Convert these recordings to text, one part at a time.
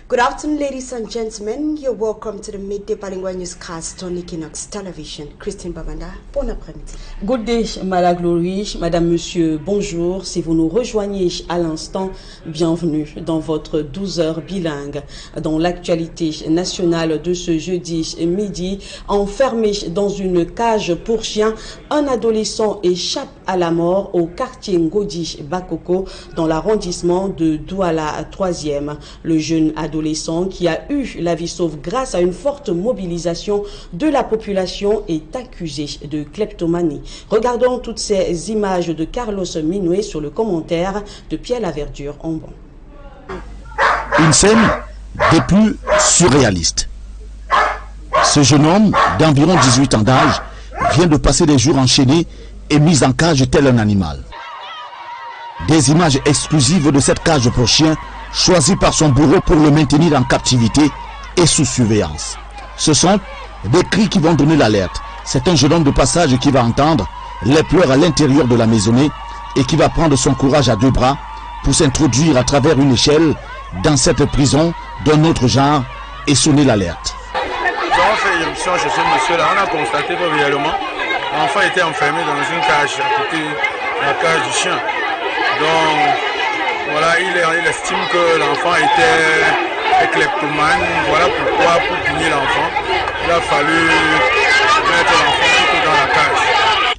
Good afternoon, ladies and gentlemen. You're welcome to the midday bilingual newscast on Équinoxe television. Christine Babanda, bon après-midi. Good day, Madame Glory, Madame, Monsieur, bonjour. Si vous nous rejoignez à l'instant, bienvenue dans votre 12h bilingue. Dans l'actualité nationale de ce jeudi midi, enfermé dans une cage pour chiens, un adolescent échappe à la mort au quartier Ngodi Bakoko dans l'arrondissement de Douala 3e. Le jeune adolescent qui a eu la vie sauve grâce à une forte mobilisation de la population est accusé de kleptomanie. Regardons toutes ces images de Carlos Minoué sur le commentaire de Pierre Laverdure en bon. Une scène des plus surréalistes. Ce jeune homme d'environ 18 ans d'âge vient de passer des jours enchaînés et mis en cage tel un animal. Des images exclusives de cette cage pour chiens choisie par son bourreau pour le maintenir en captivité et sous surveillance. Ce sont des cris qui vont donner l'alerte. C'est un jeune homme de passage qui va entendre les pleurs à l'intérieur de la maisonnée et qui va prendre son courage à deux bras pour s'introduire à travers une échelle dans cette prison d'un autre genre et sonner l'alerte. Nous avons fait irruption chez ce monsieur-là. On a constaté que réellement l'enfant était enfermé dans une cage à côté de la cage du chien. Donc voilà, il estime que l'enfant était kleptomane. Voilà pourquoi, pour punir l'enfant, il a fallu mettre l'enfant dans la cage.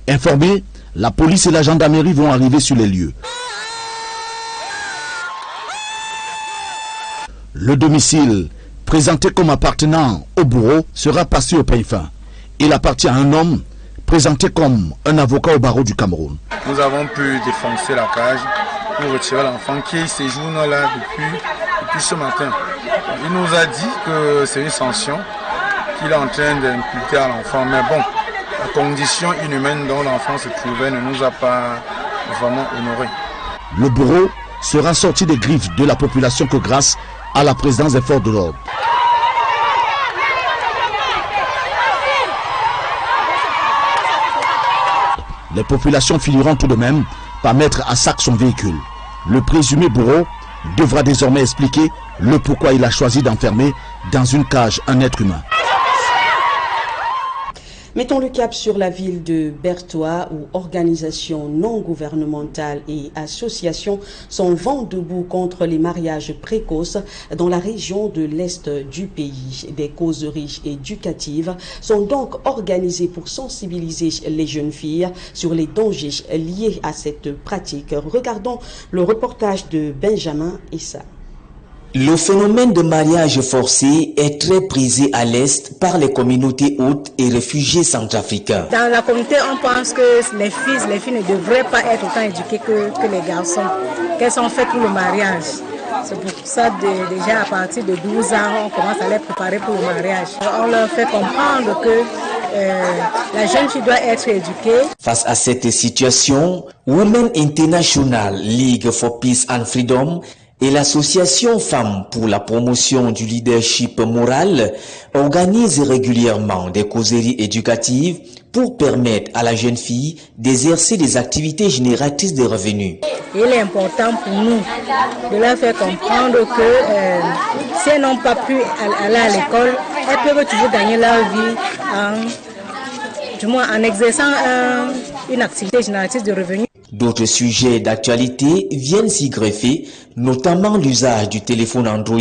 Informés, la police et la gendarmerie vont arriver sur les lieux. Le domicile, présenté comme appartenant au bourreau, sera passé au peigne fin. Il appartient à un homme présenté comme un avocat au barreau du Cameroun. Nous avons pu défoncer la cage pour retirer l'enfant qui séjourne là depuis ce matin. Il nous a dit que c'est une sanction qu'il est en train d'imputer à l'enfant. Mais bon, la condition inhumaine dont l'enfant se trouvait ne nous a pas vraiment honorés. Le bourreau sera sorti des griffes de la population que grâce à la présence des forces de l'ordre. Les populations finiront tout de même par mettre à sac son véhicule. Le présumé bourreau devra désormais expliquer le pourquoi il a choisi d'enfermer dans une cage un être humain. Mettons le cap sur la ville de Bertois où organisations non gouvernementales et associations sont vent debout contre les mariages précoces dans la région de l'Est du pays. Des causeries éducatives sont donc organisées pour sensibiliser les jeunes filles sur les dangers liés à cette pratique. Regardons le reportage de Benjamin Issa. Le phénomène de mariage forcé est très prisé à l'Est par les communautés hôtes et réfugiés centrafricains. Dans la communauté, on pense que les filles ne devraient pas être autant éduquées que les garçons, qu'elles sont faites pour le mariage. C'est pour ça déjà à partir de 12 ans, on commence à les préparer pour le mariage. On leur fait comprendre que la jeune fille doit être éduquée. Face à cette situation, Women International League for Peace and Freedom et l'association Femmes pour la promotion du leadership moral organise régulièrement des causeries éducatives pour permettre à la jeune fille d'exercer des activités génératrices de revenus. Il est important pour nous de leur faire comprendre que si elles n'ont pas pu aller à l'école, elles peuvent toujours gagner leur vie en exerçant une activité génératrice de revenus. D'autres sujets d'actualité viennent s'y greffer, notamment l'usage du téléphone Android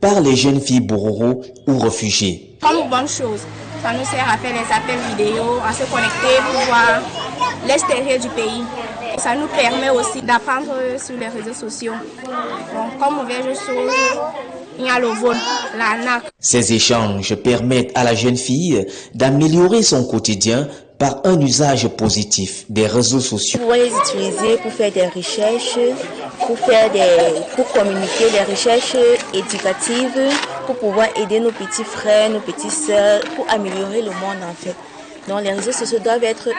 par les jeunes filles bororo ou réfugiées. Comme bonne chose, ça nous sert à faire des appels vidéo, à se connecter pour voir l'extérieur du pays. Ça nous permet aussi d'apprendre sur les réseaux sociaux. Donc, comme mauvaise chose, il y a le vol, l'arnaque. Ces échanges permettent à la jeune fille d'améliorer son quotidien par un usage positif des réseaux sociaux. Vous pouvez les utiliser pour faire des recherches, pour communiquer des recherches éducatives, pour pouvoir aider nos petits frères, nos petites sœurs, pour améliorer le monde en fait. Donc les réseaux sociaux doivent être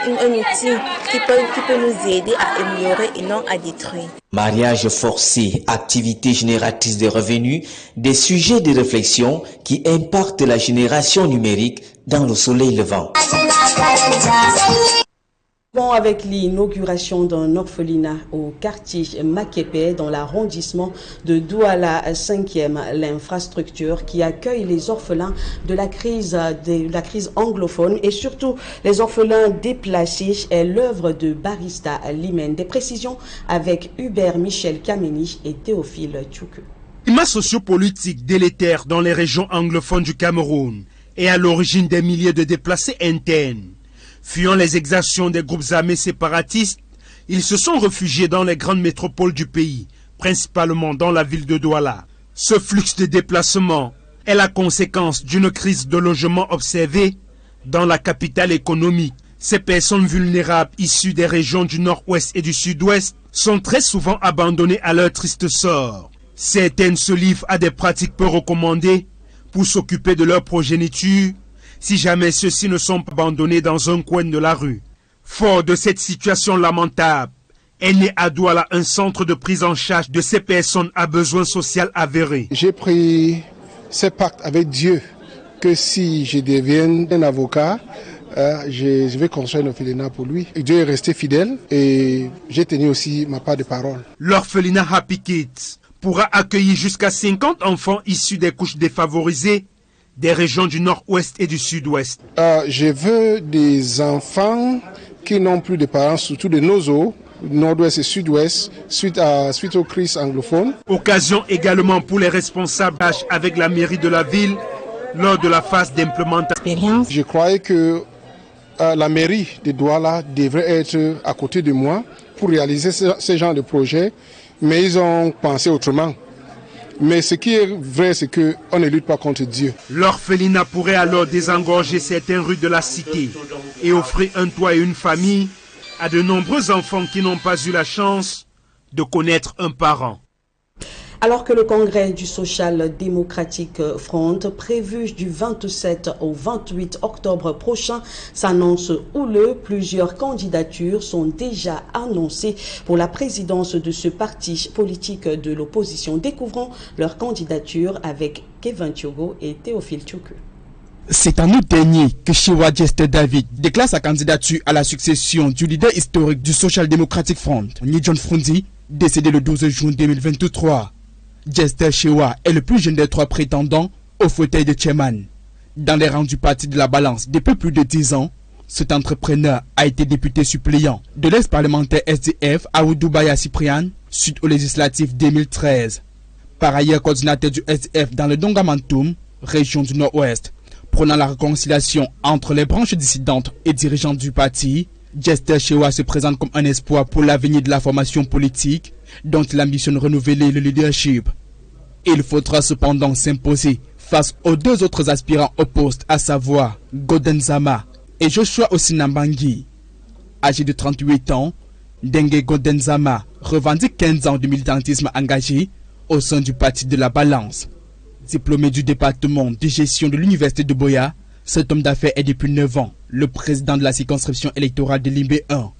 un outil qui peut nous aider à améliorer et non à détruire. Mariage forcé, activité génératrice de revenus, des sujets de réflexion qui impactent la génération numérique dans le soleil levant. Bon, avec l'inauguration d'un orphelinat au quartier Makepe dans l'arrondissement de Douala 5e, l'infrastructure qui accueille les orphelins de la crise anglophone et surtout les orphelins déplacés est l'œuvre de Barista Limen. Des précisions avec Hubert Michel Kameni et Théophile Tchoukou. Le climat sociopolitique délétère dans les régions anglophones du Cameroun est à l'origine des milliers de déplacés internes. Fuyant les exactions des groupes armés séparatistes, ils se sont réfugiés dans les grandes métropoles du pays, principalement dans la ville de Douala. Ce flux de déplacement est la conséquence d'une crise de logement observée dans la capitale économique. Ces personnes vulnérables issues des régions du nord-ouest et du sud-ouest sont très souvent abandonnées à leur triste sort. Certaines se livrent à des pratiques peu recommandées pour s'occuper de leur progéniture, si jamais ceux-ci ne sont pas abandonnés dans un coin de la rue. Fort de cette situation lamentable, est né à Douala un centre de prise en charge de ces personnes à besoins sociaux avérés. J'ai pris ce pacte avec Dieu que si je deviens un avocat, je vais construire un orphelinat pour lui. Et Dieu est resté fidèle et j'ai tenu aussi ma part de parole. L'orphelinat Happy Kids pourra accueillir jusqu'à 50 enfants issus des couches défavorisées des régions du nord-ouest et du sud-ouest. Je veux des enfants qui n'ont plus de parents, surtout de Nozo, nord-ouest et sud-ouest, suite aux crises anglophones. Occasion également pour les responsables avec la mairie de la ville lors de la phase d'implémentation. Je croyais que la mairie de Douala devrait être à côté de moi pour réaliser ce genre de projet, mais ils ont pensé autrement. Mais ce qui est vrai, c'est qu'on ne lutte pas contre Dieu. L'orphelinat pourrait alors désengorger certaines rues de la cité et offrir un toit et une famille à de nombreux enfants qui n'ont pas eu la chance de connaître un parent. Alors que le congrès du Social Democratic Front, prévu du 27 au 28 octobre prochain, s'annonce houleux, plusieurs candidatures sont déjà annoncées pour la présidence de ce parti politique de l'opposition. Découvrons leur candidature avec Kevin Tiogo et Théophile Tchoukou. C'est en août dernier que Chewa Jester David déclare sa candidature à la succession du leader historique du Social Democratic Front, John Frunzi, décédé le 12 juin 2023. Jester Chewa est le plus jeune des trois prétendants au fauteuil de chairman. Dans les rangs du parti de la balance depuis plus de 10 ans, cet entrepreneur a été député suppléant de l'ex-parlementaire SDF Aoudoubaya Cyprian suite aux législatives 2013. Par ailleurs coordinateur du SDF dans le Dongamantoum, région du Nord-Ouest, prônant la réconciliation entre les branches dissidentes et dirigeantes du parti, Jester Chewa se présente comme un espoir pour l'avenir de la formation politique dont il ambitionne renouveler le leadership. Il faudra cependant s'imposer face aux deux autres aspirants au poste, à savoir Godenzama et Joshua Osinambangi. Âgé de 38 ans, Dengue Godenzama revendique 15 ans de militantisme engagé au sein du parti de la balance. Diplômé du département de gestion de l'université de Boya, cet homme d'affaires est depuis 9 ans le président de la circonscription électorale de Limbé 1.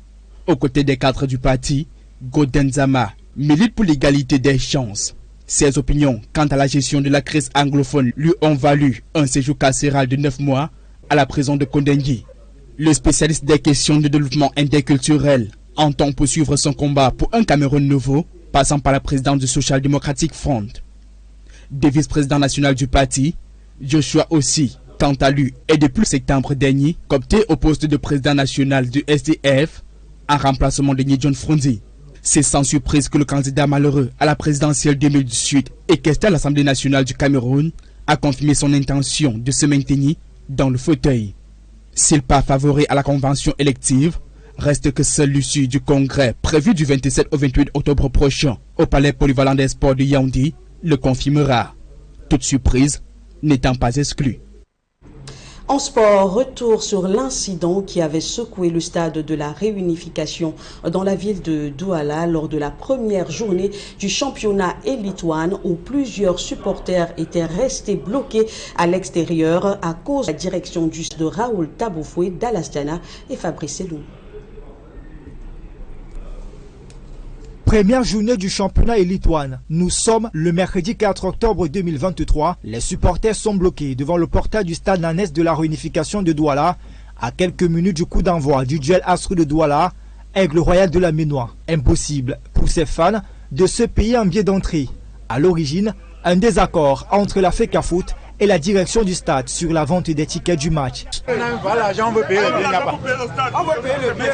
Aux côtés des cadres du parti, Godenzama milite pour l'égalité des chances. Ses opinions quant à la gestion de la crise anglophone lui ont valu un séjour carcéral de 9 mois à la prison de Kondengi. Le spécialiste des questions de développement interculturel entend poursuivre son combat pour un Cameroun nouveau, passant par la présidence du Social Democratic Front. Des vice-présidents national du parti, Joshua aussi, quant à lui, est depuis septembre dernier coopté au poste de président national du SDF en remplacement de John Frunzi. C'est sans surprise que le candidat malheureux à la présidentielle 2018 et questé à l'Assemblée nationale du Cameroun a confirmé son intention de se maintenir dans le fauteuil. S'il pas favorable à la convention élective, reste que seule l'issue du congrès prévu du 27 au 28 octobre prochain au palais polyvalent des sports de Yaoundé le confirmera. Toute surprise n'étant pas exclue. En sport, retour sur l'incident qui avait secoué le stade de la réunification dans la ville de Douala lors de la première journée du championnat Elite One où plusieurs supporters étaient restés bloqués à l'extérieur à cause de la direction de Raoul Taboufoué, Dalastana et Fabrice Elou. Première journée du championnat Elite One. Nous sommes le mercredi 4 octobre 2023. Les supporters sont bloqués devant le portail du stade Nanès de la réunification de Douala À quelques minutes du coup d'envoi du duel astro de Douala, Aigle Royal de la Ménois. Impossible pour ses fans de se payer un billet d'entrée. À l'origine, un désaccord entre la FECAFOOT et la direction du stade sur la vente des tickets du match. On veut l'argent, on veut payer le billet, il n'y a pas. On veut payer le billet.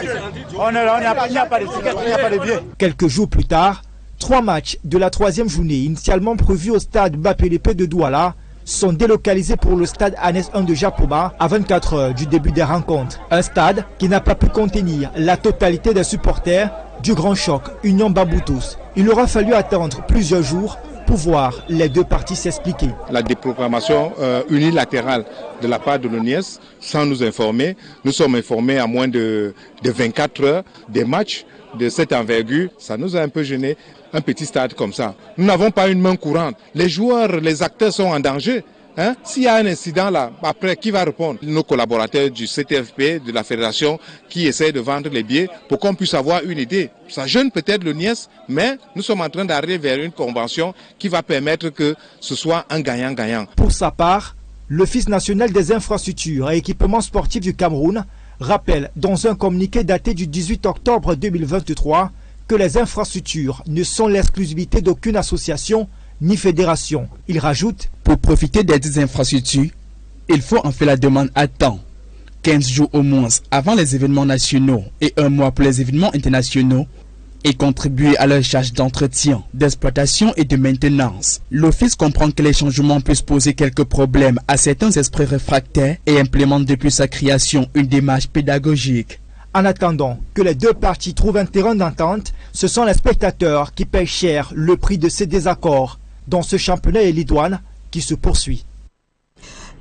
Il n'y a pas de tickets, il n'y a pas de billets. Quelques jours plus tard, 3 matchs de la 3e journée initialement prévus au stade Bapelépé de Douala sont délocalisés pour le stade Agnès 1 de Japoba à 24 heures du début des rencontres. Un stade qui n'a pas pu contenir la totalité des supporters du grand choc Union Baboutos. Il aura fallu attendre plusieurs jours pour voir les deux parties s'expliquer. La déprogrammation unilatérale de la part de l'ONIES, sans nous informer, nous sommes informés à moins de 24 heures des matchs de cette envergure. Ça nous a un peu gêné, un petit stade comme ça. Nous n'avons pas une main courante. Les joueurs, les acteurs sont en danger. S'il y a un incident là, après, qui va répondre? Nos collaborateurs du CTFP, de la fédération, qui essaient de vendre les billets pour qu'on puisse avoir une idée. Ça gêne peut-être le NIES, mais nous sommes en train d'arriver vers une convention qui va permettre que ce soit un gagnant-gagnant. Pour sa part, l'Office national des infrastructures et équipements sportifs du Cameroun rappelle dans un communiqué daté du 18 octobre 2023 que les infrastructures ne sont l'exclusivité d'aucune association ni fédération. Il rajoute: pour profiter des infrastructures, il faut en faire la demande à temps, 15 jours au moins avant les événements nationaux et 1 mois pour les événements internationaux, et contribuer à leur charge d'entretien, d'exploitation et de maintenance. L'Office comprend que les changements puissent poser quelques problèmes à certains esprits réfractaires et implémente depuis sa création une démarche pédagogique. En attendant que les deux parties trouvent un terrain d'entente, ce sont les spectateurs qui payent cher le prix de ces désaccords dans ce championnat élitoine qui se poursuit.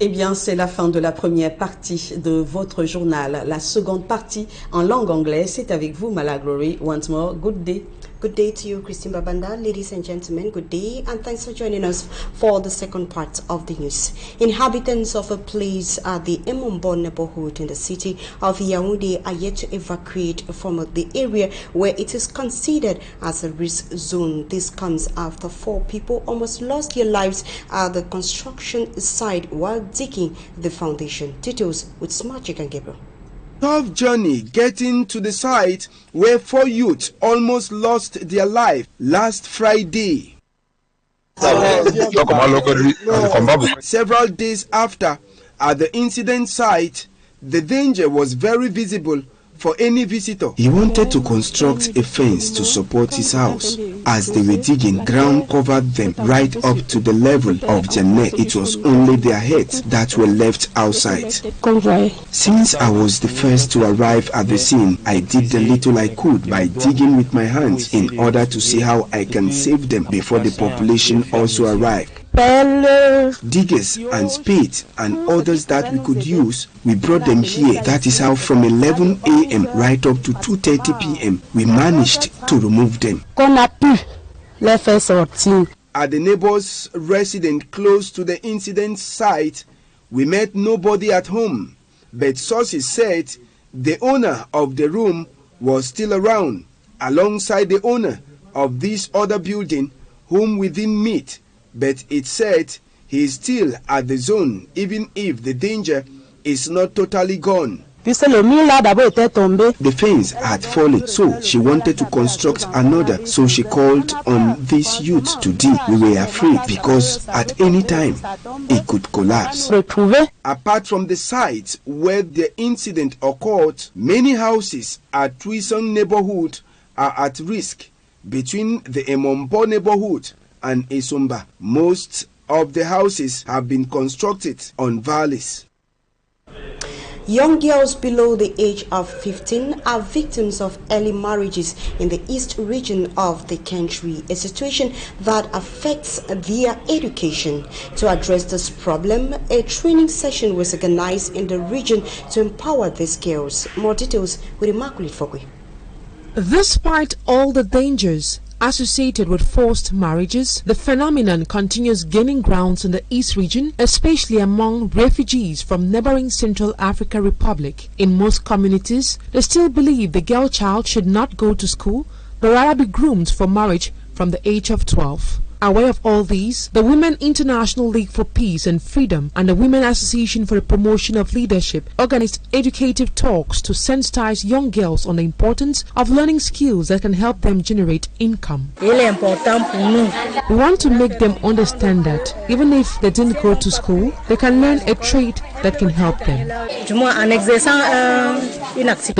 Eh bien, c'est la fin de la première partie de votre journal. La seconde partie en langue anglaise, c'est avec vous, Mala Glory. Once more, good day. Good day to you, Christine Babanda. Ladies and gentlemen, good day, and thanks for joining us for the second part of the news. Inhabitants of a place at the Emombo neighborhood in the city of Yaoundé are yet to evacuate from the area where it is considered as a risk zone. This comes after 4 people almost lost their lives at the construction site while digging the foundation. Details with Smartchick and Gabriel. Tough journey getting to the site where 4 youths almost lost their life last Friday. Several days after, at the incident site, the danger was very visible for any visitor. He wanted to construct a fence to support his house. As they were digging, ground covered them right up to the level of their neck. It was only their heads that were left outside. Since I was the first to arrive at the scene, I did the little I could by digging with my hands in order to see how I can save them before the population also arrived. Diggers and spades and others that we could use, we brought them here. That is how from 11 a.m. right up to 2:30 p.m. we managed to remove them. At the neighbor's residence close to the incident site, we met nobody at home, but sources said the owner of the room was still around, alongside the owner of this other building whom we didn't meet. But it said he is still at the zone, even if the danger is not totally gone. The fence had fallen, so she wanted to construct another. So she called on these youths to dig. We were afraid because at any time it could collapse. Apart from the site where the incident occurred, many houses at Twison neighborhood are at risk. Between the Emombo neighborhood and Esumba, most of the houses have been constructed on valleys. Young girls below the age of 15 are victims of early marriages in the east region of the country, a situation that affects their education. To address this problem, a training session was organized in the region to empower these girls. More details with Immaculate Fogwe. Despite all the dangers associated with forced marriages, the phenomenon continues gaining grounds in the East region, especially among refugees from neighboring Central African Republic. In most communities, they still believe the girl child should not go to school, but rather be groomed for marriage from the age of 12. Aware of all these, the Women International League for Peace and Freedom and the Women Association for the Promotion of Leadership organized educative talks to sensitize young girls on the importance of learning skills that can help them generate income. We want to make them understand that even if they didn't go to school, they can learn a trade that can help them. The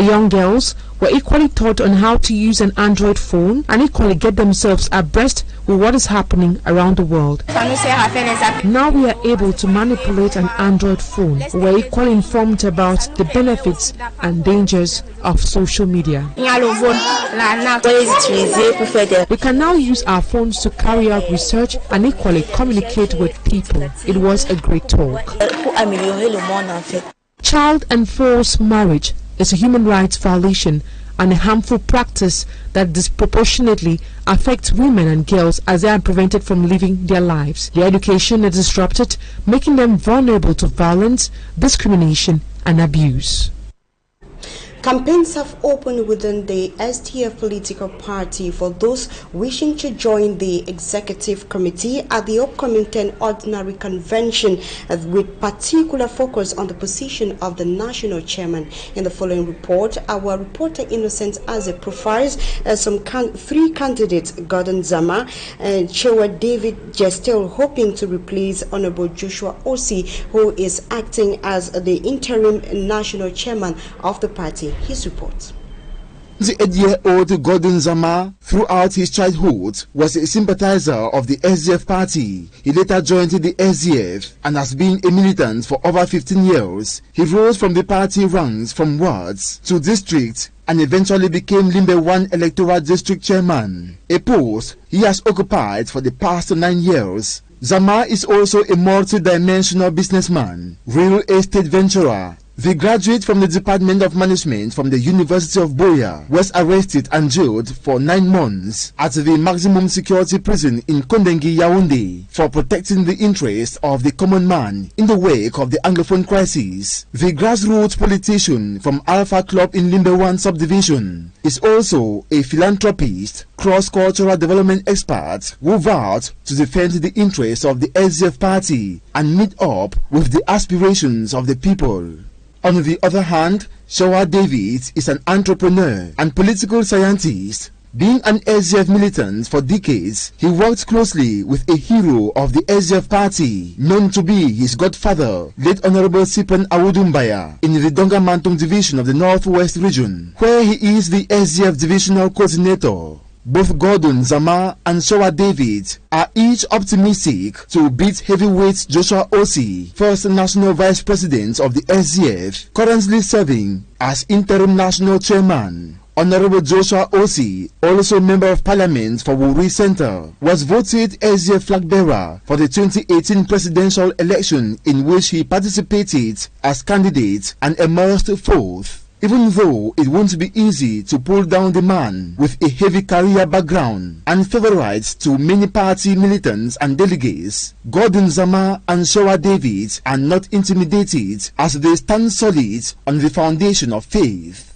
young girls were equally taught on how to use an Android phone and equally get themselves abreast with what is happening around the world. Now we are able to manipulate an Android phone. We are equally informed about the benefits and dangers of social media. We can now use our phones to carry out research and equally communicate with people. It was a great talk. Child and forced marriage is a human rights violation and a harmful practice that disproportionately affects women and girls as they are prevented from living their lives. Their education is disrupted, making them vulnerable to violence, discrimination, and abuse. Campaigns have opened within the SDF political party for those wishing to join the executive committee at the upcoming 10th Ordinary Convention, with particular focus on the position of the national chairman. In the following report, our reporter Innocent Aze profiles three candidates: Gordon Zama and David Gestel, hoping to replace Honorable Joshua Osi, who is acting as the interim national chairman of the party. His report. The 8-year-old Gordon Zama, throughout his childhood, was a sympathizer of the SDF party. He later joined the SDF and has been a militant for over 15 years. He rose from the party ranks from wards to district and eventually became Limbe 1 electoral district chairman, a post he has occupied for the past 9 years. Zama is also a multi-dimensional businessman, real estate venturer. The graduate from the Department of Management from the University of Boya was arrested and jailed for 9 months at the maximum security prison in Kondengi, Yaoundé, for protecting the interests of the common man in the wake of the Anglophone crisis. The grassroots politician from Alpha Club in Limbe 1 subdivision is also a philanthropist, cross-cultural development expert who vowed to defend the interests of the SDF party and meet up with the aspirations of the people. On the other hand, Shawa David is an entrepreneur and political scientist. Being an SDF militant for decades, he worked closely with a hero of the SDF party, known to be his godfather, late Honorable Sipan Awudumbaya, in the Donga Mantung division of the Northwest region, where he is the SDF divisional coordinator. Both Gordon Zama and Shawa David are each optimistic to beat heavyweight Joshua Osi, first national vice president of the SDF, currently serving as interim national chairman. Honorable Joshua Osi, also member of parliament for Wuri Center, was voted SDF flag bearer for the 2018 presidential election, in which he participated as candidate and emerged fourth. Even though it won't be easy to pull down the man with a heavy career background and favorite to many party militants and delegates, Gordon Zama and Shawa David are not intimidated as they stand solid on the foundation of faith.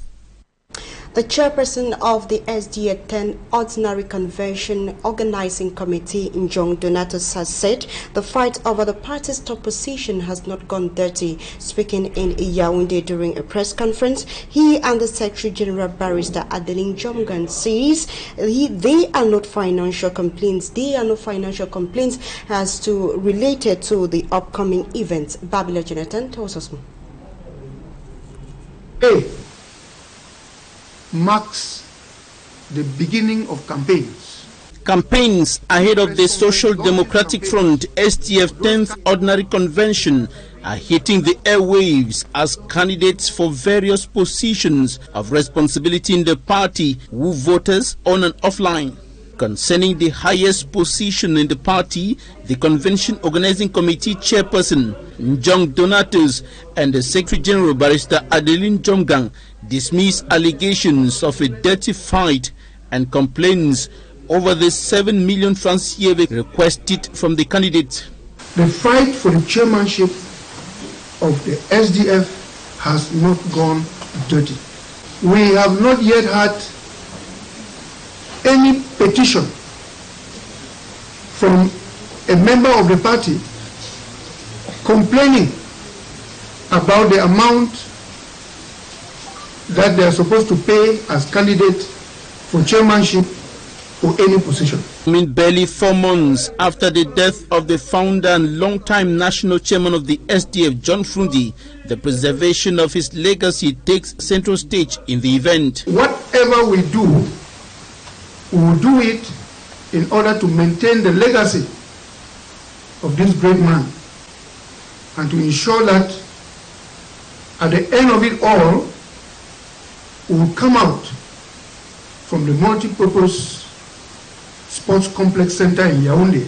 The chairperson of the SDF 10th Ordinary Convention Organizing Committee, Njong Donatus, has said the fight over the party's top position has not gone dirty. Speaking in Yaoundé during a press conference, he and the Secretary General Barrister Adeline Jomgan says they are not financial complaints. They are not financial complaints as to related to the upcoming events. Babila Jonathan tells us more. Marks the beginning of campaigns. Campaigns ahead of the Social Democratic Front SDF 10th Ordinary Convention are hitting the airwaves as candidates for various positions of responsibility in the party woo voters on and offline. Concerning the highest position in the party, the Convention Organizing Committee Chairperson Njong Donatus and the Secretary General Barrister Adeline Jomgang dismiss allegations of a dirty fight and complaints over the 7 million francs requested from the candidate. The fight for the chairmanship of the SDF has not gone dirty. We have not yet had any petition from a member of the party complaining about the amount that they are supposed to pay as candidate for chairmanship or any position. Barely 4 months after the death of the founder and long-time national chairman of the SDF, John Frundi, the preservation of his legacy takes central stage in the event. Whatever we will do it in order to maintain the legacy of this great man and to ensure that at the end of it all, we will come out from the multi-purpose Sports Complex Center in Yaoundé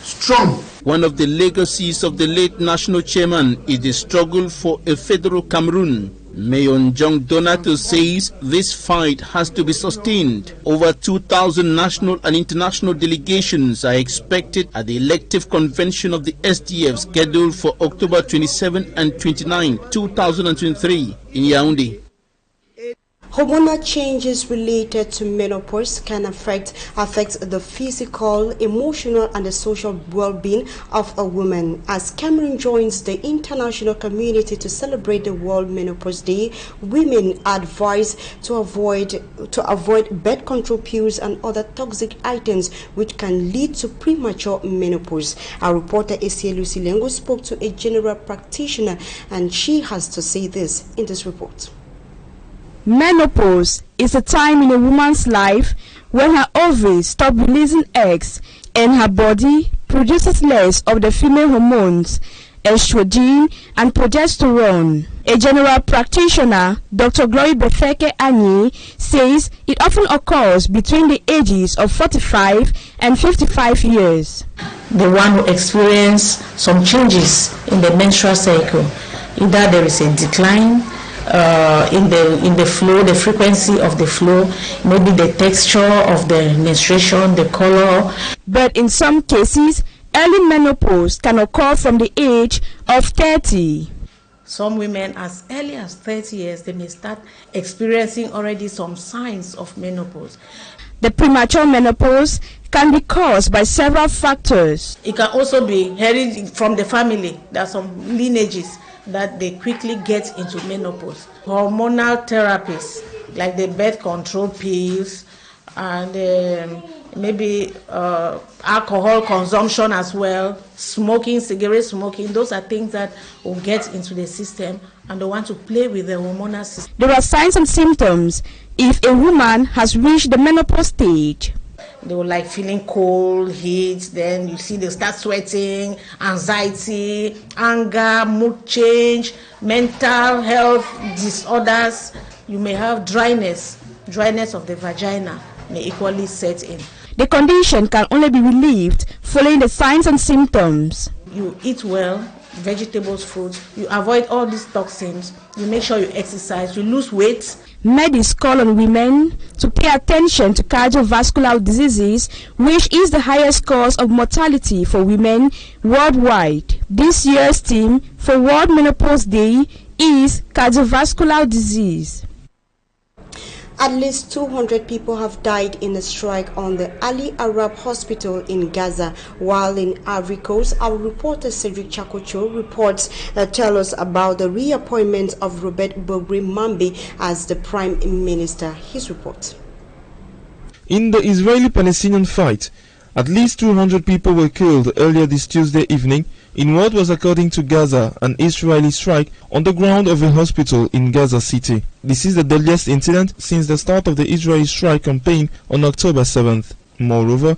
strong. One of the legacies of the late national chairman is the struggle for a federal Cameroon. Mayor Njong Donato says this fight has to be sustained. Over 2,000 national and international delegations are expected at the elective convention of the SDF scheduled for October 27 and 29, 2023 in Yaoundé. Hormonal changes related to menopause can affect the physical, emotional, and the social well-being of a woman. As Cameroon joins the international community to celebrate the World Menopause Day, women are advised to avoid birth control pills and other toxic items which can lead to premature menopause. Our reporter Esie Lucy Lengo spoke to a general practitioner, and she has to say this in this report. Menopause is a time in a woman's life when her ovaries stop releasing eggs and her body produces less of the female hormones, estrogen and progesterone. A general practitioner, Dr. Glory Befeke Anyi, says it often occurs between the ages of 45 and 55 years. The one who experiences some changes in the menstrual cycle, either there is a decline in the flow, the frequency of the flow, maybe the texture of the menstruation, the color. But in some cases, early menopause can occur from the age of 30. Some women as early as 30 years, they may start experiencing already some signs of menopause. The premature menopause can be caused by several factors. It can also be inherited from the family. There are some lineages that they quickly get into menopause. Hormonal therapies like the birth control pills and maybe alcohol consumption as well, smoking, cigarette smoking, those are things that will get into the system and they want to play with the hormonal system. There are signs and symptoms if a woman has reached the menopause stage. They will like feeling cold, heat, then you see they start sweating, anxiety, anger, mood change, mental health disorders. You may have dryness of the vagina may equally set in. The condition can only be relieved following the signs and symptoms. You eat well, vegetables, fruits, you avoid all these toxins, you make sure you exercise, you lose weight. Medics call on women to pay attention to cardiovascular diseases, which is the highest cause of mortality for women worldwide. This year's theme for World Menopause Day is cardiovascular disease. At least 200 people have died in a strike on the Ali Arab Hospital in Gaza, while in Ivory Coast, our reporter Cedric Chakocho reports tell us about the reappointment of Robert Bobri Mambi as the Prime Minister. His report. In the Israeli-Palestinian fight, at least 200 people were killed earlier this Tuesday evening in what was, according to Gaza, an Israeli strike on the ground of a hospital in Gaza City. This is the deadliest incident since the start of the Israeli strike campaign on October 7th. Moreover,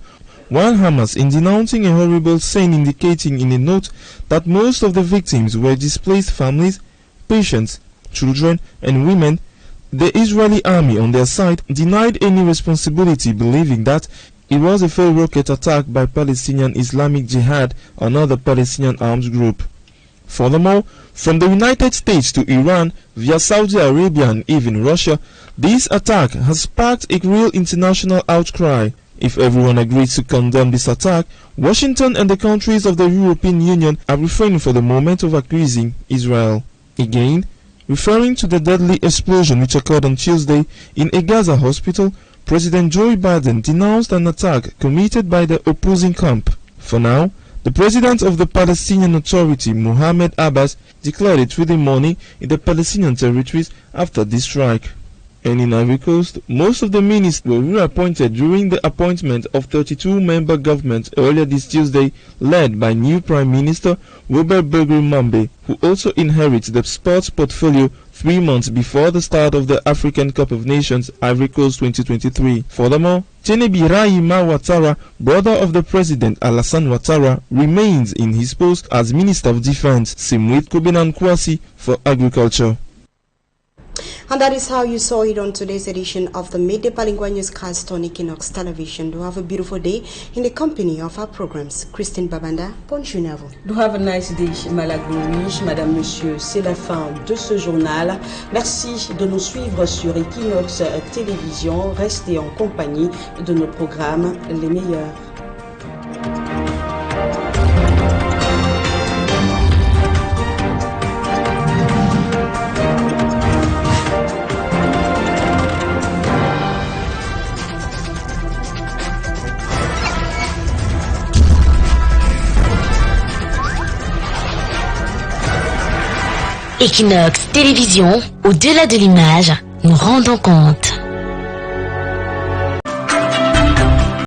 while Hamas, in denouncing a horrible scene, indicating in a note that most of the victims were displaced families, patients, children and women, the Israeli army on their side denied any responsibility, believing that it was a failed rocket attack by Palestinian Islamic Jihad, another Palestinian armed group. Furthermore, from the United States to Iran, via Saudi Arabia and even Russia, this attack has sparked a real international outcry. If everyone agrees to condemn this attack, Washington and the countries of the European Union are refraining for the moment of accusing Israel. Again, referring to the deadly explosion which occurred on Tuesday in a Gaza hospital, President Joe Biden denounced an attack committed by the opposing camp. For now, the president of the Palestinian Authority, Mohammed Abbas, declared it through the morning in the Palestinian territories after this strike. And in Ivory Coast, most of the ministers were reappointed during the appointment of 32-member government earlier this Tuesday, led by new Prime Minister Robert Berger Mambe, who also inherits the sports portfolio 3 months before the start of the African Cup of Nations Ivory Coast 2023. Furthermore, Jtb Ouattara, brother of the president Alassane Ouattara, remains in his post as Minister of Defense. Simwit Kobenan Kwasi for Agriculture. And that is how you saw it on today's edition of the Midday Bilingual Newscast on Équinoxe Television. Do have a beautiful day in the company of our programs. Christine Babanda, bonjour à vous. Do have a nice day, Malaglouis, Madame, Monsieur. C'est la fin de ce journal. Merci de nous suivre sur Équinoxe Télévision. Restez en compagnie de nos programmes les meilleurs. Équinoxe Télévision, au-delà de l'image, nous rendons compte.